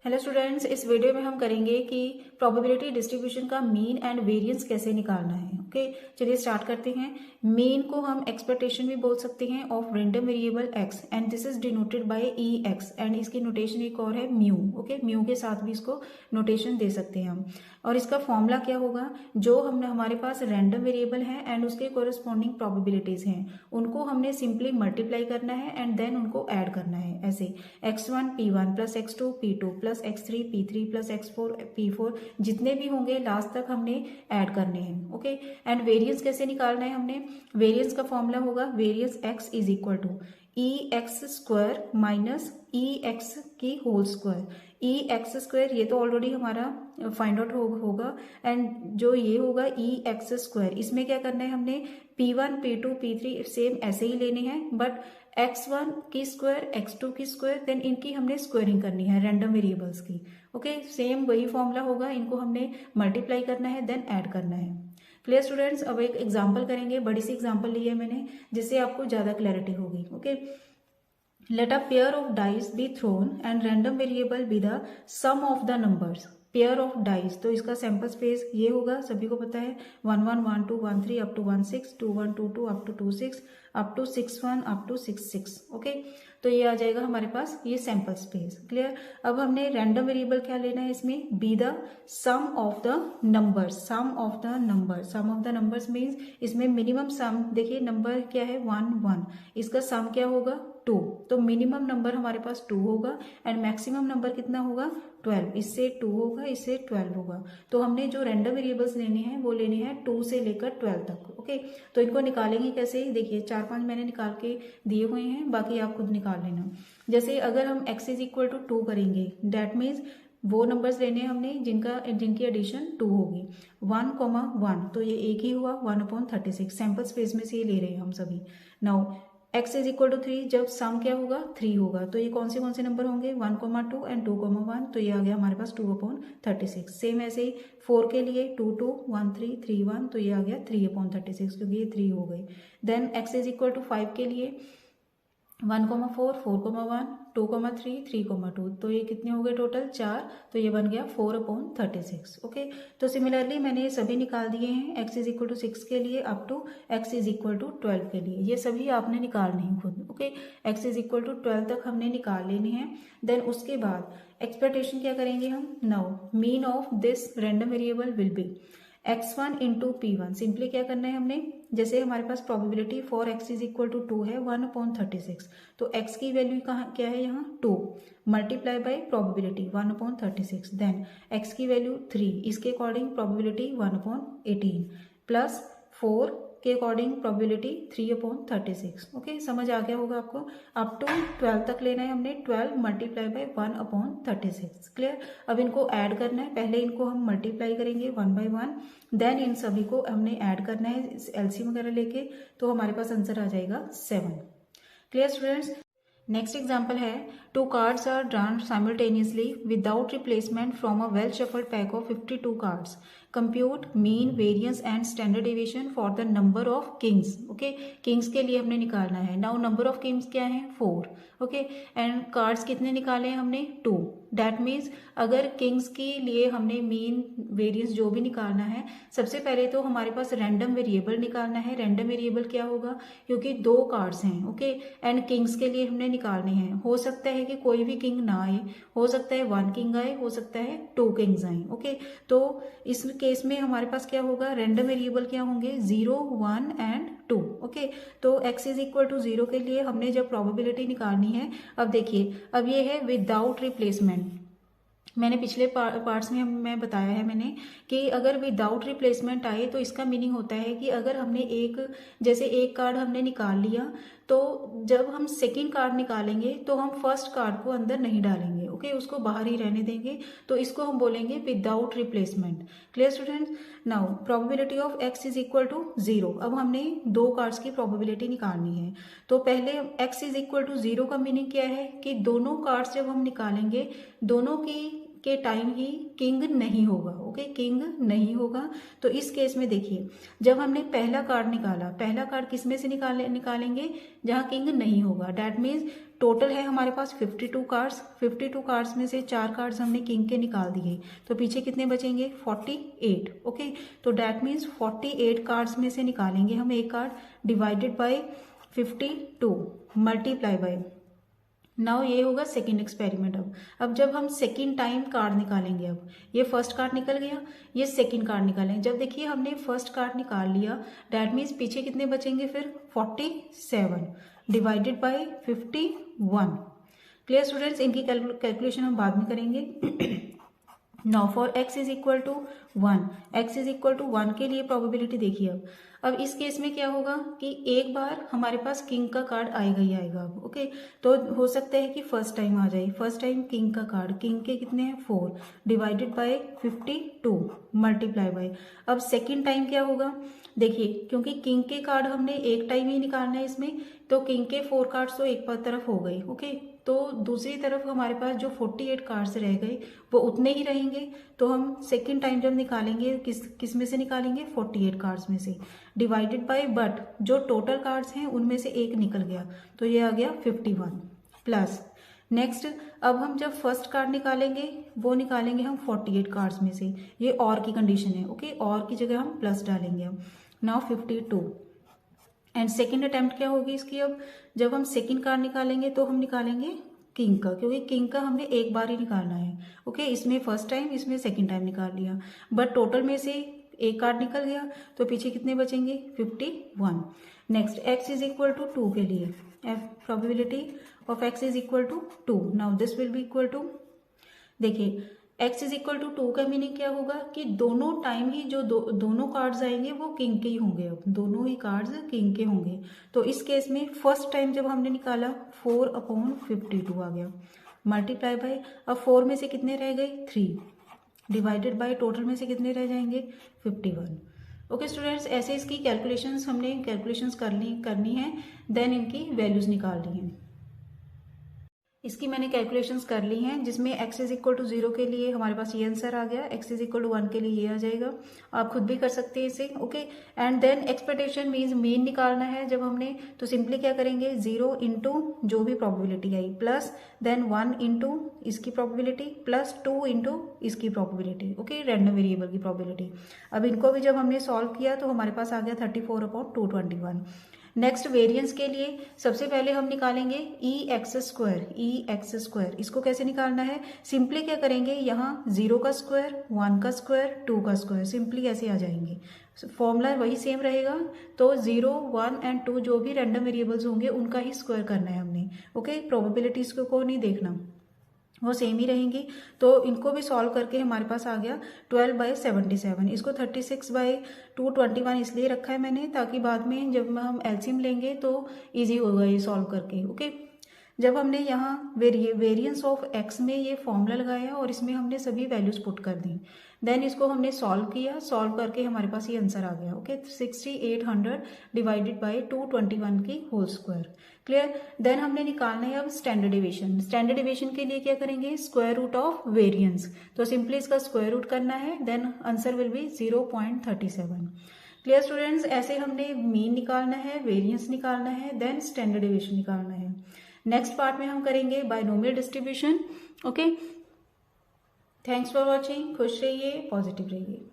Hello students, इस video में हम करेंगे कि प्रोबेबिलिटी डिस्ट्रीब्यूशन का मीन एंड वेरिएंस कैसे निकालना है। ओके, चलिए स्टार्ट करते हैं। मीन को हम एक्सपेक्टेशन भी बोल सकते हैं of random variable x and this is denoted by E x and इसकी नोटेशन एक और है म्यू। ओके, म्यू के साथ भी इसको नोटेशन दे सकते हैं हम। और इसका फॉर्मूला क्या होगा, जो हमने हमारे पास रैंडम वेरिएबल है एंड उसके कोरिस्पॉन्डिंग प्रोबेबिलिटीज हैं उनको हमने सिंपली मल्टीप्लाई करना है एंड देन उनको ऐड करना है। ऐसे x1 p1 plus x2 p2 plus x3 p3 plus x4 p4 जितने भी होंगे लास्ट तक हमने ऐड करने हैं। ओके, एंड वेरिएंस कैसे निकालना है हमने, वेरिएंस का फॉर्मूला होगा variance x is equal to E X square minus E X की whole square. E X square ये तो ऑलरेडी हमारा फाइंड आउट होगा एंड जो ये होगा ई एक्स स्क्वायर, इसमें क्या करना है हमने p1 p2 p3 सेम ऐसे ही लेने हैं बट x1 की स्क्वायर x2 की स्क्वायर देन इनकी हमने स्क्वायरिंग करनी है रैंडम वेरिएबल्स की। ओके, सेम वही फॉर्मूला होगा, इनको हमने मल्टीप्लाई करना है देन ऐड करना है। क्लियर स्टूडेंट्स, अब एक एग्जांपल करेंगे, बड़ी सी एग्जांपल ली है मैंने जिससे आपको ज्यादा क्लैरिटी होगी। Okay, let a pair of dice be thrown and random variable be the sum of the numbers। Pair of dice, तो इसका सैंपल स्पेस ये होगा, सभी को पता है 1 1 1 2 1 3 up to 1 6 2 1 2 2 up to 2 6 up to 6 1 up to 6 6। Okay, तो ये आ जाएगा हमारे पास ये सैंपल स्पेस। क्लियर, अब हमने रैंडम वेरिएबल क्या लेना है इसमें, be the sum of the numbers. Sum of the number, sum of the numbers means इसमें मिनिमम सम, देखिए नंबर क्या है 1 1, इसका सम क्या होगा 2, तो मिनिमम नंबर हमारे पास 2 होगा एंड मैक्सिमम नंबर कितना होगा 12। इससे 2 होगा, इससे 12 होगा। तो हमने जो रैंडम वेरिएबल्स लेने हैं वो लेने हैं 2 से लेकर 12 तक। ओके, तो इनको निकालेंगे कैसे, देखिए 4-5 मैंने निकाल के दिए हुए हैं, बाकी आप खुद निकाल लेना। जैसे अगर हम x इज इक्वल टू 2 करेंगे दैट मीन्स वो नंबर्स लेने हैं हमने जिनकी एडिशन 2 होगी। 1 1 तो ये एक ही हुआ 1/36, सैंपल स्पेस में से ये ले रहे हैं हम सभी। Now x is equal to 3, जब सम क्या होगा 3 होगा, तो ये कौन से नंबर होंगे 1 2 एंड 2 1, तो ये आ गया हमारे पास 2/36। सेम ऐसे ही 4 के लिए 2 2 1 3 3 1, तो ये आ गया 3/36 क्योंकि ये 3 हो गई। Then x is equal to 5 के लिए 1 4 4 1 2 3 3 2, तो ये कितने हो गए टोटल 4, तो ये बन गया 4/36। ओके, तो सिमिलरली मैंने ये सभी निकाल दिए हैं x इज इक्वल टू 6 के लिए up to x is equal to 12 के लिए, ये सभी आपने निकालने हैं खुद। Okay, x is equal to 12 तक हमने निकाल लेने हैं। देन उसके बाद एक्सपेक्टेशन क्या करेंगे हम, now mean of this random variable will be x1 into p1। Simply क्या करना है हमने, जैसे हमारे पास probability for x is equal to 2 है 1/36, तो x की वैल्यू कहाँ क्या है यहाँ 2 multiply by probability 1/36, then x की वैल्यू 3, इसके अकॉर्डिंग प्रोबेबिलिटी 1/18 प्लस 4 के अकॉर्डिंग प्रोबेबिलिटी 3/36। ओके, समझ आ गया होगा आपको। अप टू 12 तक लेना है हमने, 12 मल्टीप्लाई बाय 1/36। क्लियर, अब इनको ऐड करना है, पहले इनको हम मल्टीप्लाई करेंगे 1 बाय 1, देन इन सभी को हमने ऐड करना है एलसीएम वगैरह लेके, तो हमारे पास आंसर आ जाएगा 7। क्लियर स्टूडेंट्स, नेक्स्ट एग्जाम्पल है 2 cards are drawn simultaneously without replacement from a well shuffled pack of 52 cards. Compute mean, variance and standard deviation for the number of kings. Okay, kings के लिए हमने निकालना है। now number of kings क्या है 4। okay, and cards कितने निकाले हैं हमने 2। that means अगर kings के लिए हमने mean, variance जो भी निकालना है, सबसे पहले तो हमारे पास random variable निकालना है। random variable क्या होगा, क्योंकि 2 cards हैं। ओके, एंड kings के लिए हमने निकालने हैं। हो सकता है कि कोई भी किंग ना आए, हो सकता है 1 किंग आए, हो सकता है 2 किंग्स आए। ओके, तो इस केस में हमारे पास क्या होगा, रैंडम वेरिएबल क्या होंगे 0 1 एंड 2। ओके, तो x इज इक्वल टू 0 के लिए हमने जब प्रोबेबिलिटी निकालनी है, अब देखिए अब ये है विदाउट रिप्लेसमेंट। मैंने पिछले पार्ट्स में मैं बताया है मैंने कि अगर विदाउट रिप्लेसमेंट आए तो इसका मीनिंग होता है कि अगर हमने जैसे एक कार्ड हमने निकाल लिया, तो जब हम सेकंड कार्ड निकालेंगे तो हम फर्स्ट कार्ड को अंदर नहीं डालेंगे। ओके, उसको बाहर ही रहने देंगे, तो इसको हम बोलेंगे without replacement. Clear students, now probability of x is equal to 0। अब हमने 2 कार्ड्स की प्रोबेबिलिटी निकालनी है, तो पहले x इज इक्वल टू 0 का मीनिंग क्या है कि दोनों कार्ड्स जब हम निकालेंगे दोनों के टाइम ही किंग नहीं होगा। ओके, किंग नहीं होगा। तो इस केस में देखिए जब हमने पहला कार्ड निकाला, पहला कार्ड किस में से निकालेंगे, जहां किंग नहीं होगा। डैट मीन्स टोटल है हमारे पास 52 कार्ड्स। 52 कार्ड्स में से 4 कार्ड्स हमने किंग के निकाल दिए, तो पीछे कितने बचेंगे 48। ओके, तो डैट मीन्स 48 कार्ड्स में से निकालेंगे हम एक card, divided by 52 multiply by. Now ये होगा सेकेंड एक्सपेरिमेंट। अब जब हम सेकेंड टाइम कार्ड निकालेंगे, अब ये फर्स्ट कार्ड निकल गया, ये सेकेंड कार्ड निकालेंगे। जब देखिए हमने फर्स्ट कार्ड निकाल लिया, डैट मीन्स पीछे कितने बचेंगे फिर 47 डिवाइडेड बाय 51। क्लियर स्टूडेंट्स, इनकी कैलकुलेशन हम बाद में करेंगे। Now for x is equal to 1, x is equal to 1 के लिए प्रोबेबिलिटी देखिए। अब इस केस में क्या होगा कि एक बार हमारे पास किंग का कार्ड आएगा ही आएगा। अब ओके, तो हो सकता है कि फर्स्ट टाइम आ जाए। फर्स्ट टाइम किंग का कार्ड, किंग के कितने हैं 4 डिवाइडेड बाय 52 मल्टीप्लाई बाय। अब सेकेंड टाइम क्या होगा देखिए, क्योंकि किंग के कार्ड हमने एक टाइम ही निकालना है इसमें, तो किंग के 4 कार्ड्स तो एक तरफ हो गए। ओके, तो दूसरी तरफ हमारे पास जो 48 कार्ड्स रह गए वो उतने ही रहेंगे। तो हम सेकेंड टाइम जब निकालेंगे किस में से निकालेंगे 48 कार्ड्स में से, डिवाइडेड बाय, बट जो टोटल कार्ड्स हैं उनमें से एक निकल गया, तो ये आ गया 51 प्लस। नेक्स्ट, अब हम जब फर्स्ट कार्ड निकालेंगे वो निकालेंगे हम 48 कार्ड्स में से, ये और की कंडीशन है। ओके, और की जगह हम प्लस डालेंगे। हम नाउ 52 एंड सेकेंड अटेम्प्ट क्या होगी इसकी। अब जब हम सेकेंड कार्ड निकालेंगे तो हम निकालेंगे किंग का, क्योंकि किंग का हमने एक बार ही निकालना है। ओके, इसमें फर्स्ट टाइम, इसमें सेकेंड टाइम निकाल लिया, बट टोटल में से एक कार्ड निकल गया, तो पीछे कितने बचेंगे 51। Next, x is equal to 2 के लिए probability of x is equal to 2। Now this will be equal to, देखिए x इज इक्वल टू 2 का मीनिंग क्या होगा कि दोनों टाइम ही जो दोनों कार्ड्स आएंगे वो किंग के ही होंगे। अब दोनों ही कार्ड्स किंग के होंगे, तो इस केस में फर्स्ट टाइम जब हमने निकाला 4/52 आ गया मल्टीप्लाई बाय। अब 4 में से कितने रह गए 3 डिवाइडेड बाय, टोटल में से कितने रह जाएंगे 51। ओके स्टूडेंट्स, ऐसे इसकी कैलकुलेशंस हमने करनी है, देन इनकी वैल्यूज निकालनी है। इसकी मैंने कैलकुलेशंस कर ली हैं, जिसमें x इज इक्वल टू 0 के लिए हमारे पास ये आंसर आ गया, x इज इक्वल टू 1 के लिए ये आ जाएगा। आप खुद भी कर सकते हैं इसे। Okay, and then expectation means mean निकालना है जब हमने, तो सिंपली क्या करेंगे 0 इंटू जो भी प्रोबेबिलिटी आई प्लस देन 1 इंटू इसकी प्रोबेबिलिटी प्लस 2 इंटू इसकी प्रोबेबिलिटी। ओके, रैंडम वेरिएबल की प्रोबेबिलिटी। अब इनको भी जब हमने सॉल्व किया तो हमारे पास आ गया 34/221। नेक्स्ट, वेरिएंस के लिए सबसे पहले हम निकालेंगे EX स्क्वायर। इसको कैसे निकालना है, सिंपली क्या करेंगे, यहाँ 0 का स्क्वायर, 1 का स्क्वायर, 2 का स्क्वायर, सिंपली ऐसे आ जाएंगे। फॉर्मूला वही सेम रहेगा, तो 0, 1 एंड 2 जो भी रैंडम वेरिएबल्स होंगे उनका ही स्क्वायर करना है हमने। ओके, प्रोबेबिलिटीज को नहीं देखना, वो सेम ही रहेंगी। तो इनको भी सॉल्व करके हमारे पास आ गया 12/77। इसको 36/221 इसलिए रखा है मैंने, ताकि बाद में जब हम एलसीएम लेंगे तो इजी होगा ये सॉल्व करके। ओके, जब हमने यहाँ वेरिएंस ऑफ x में ये फॉर्मूला लगाया और इसमें हमने सभी वैल्यूज पुट कर दी, देन इसको हमने सॉल्व किया, सॉल्व करके हमारे पास ये आंसर आ गया। ओके, 6800 डिवाइडेड बाय 221 की होल स्क्वायर। क्लियर, देन हमने निकालना है अब स्टैंडर्ड डेविएशन। स्टैंडर्ड डेविएशन के लिए क्या करेंगे, स्क्वायर रूट ऑफ वेरिएंस, तो सिंपली इसका स्क्वायर रूट करना है, then answer will be 0.37। Clear students, ऐसे हमने मीन निकालना है, वेरिएंस निकालना है, देन स्टैंडर्ड डेविएशन निकालना है। नेक्स्ट पार्ट में हम करेंगे binomial distribution. Okay, thanks for watching. खुश रहिए, पॉजिटिव रहिए।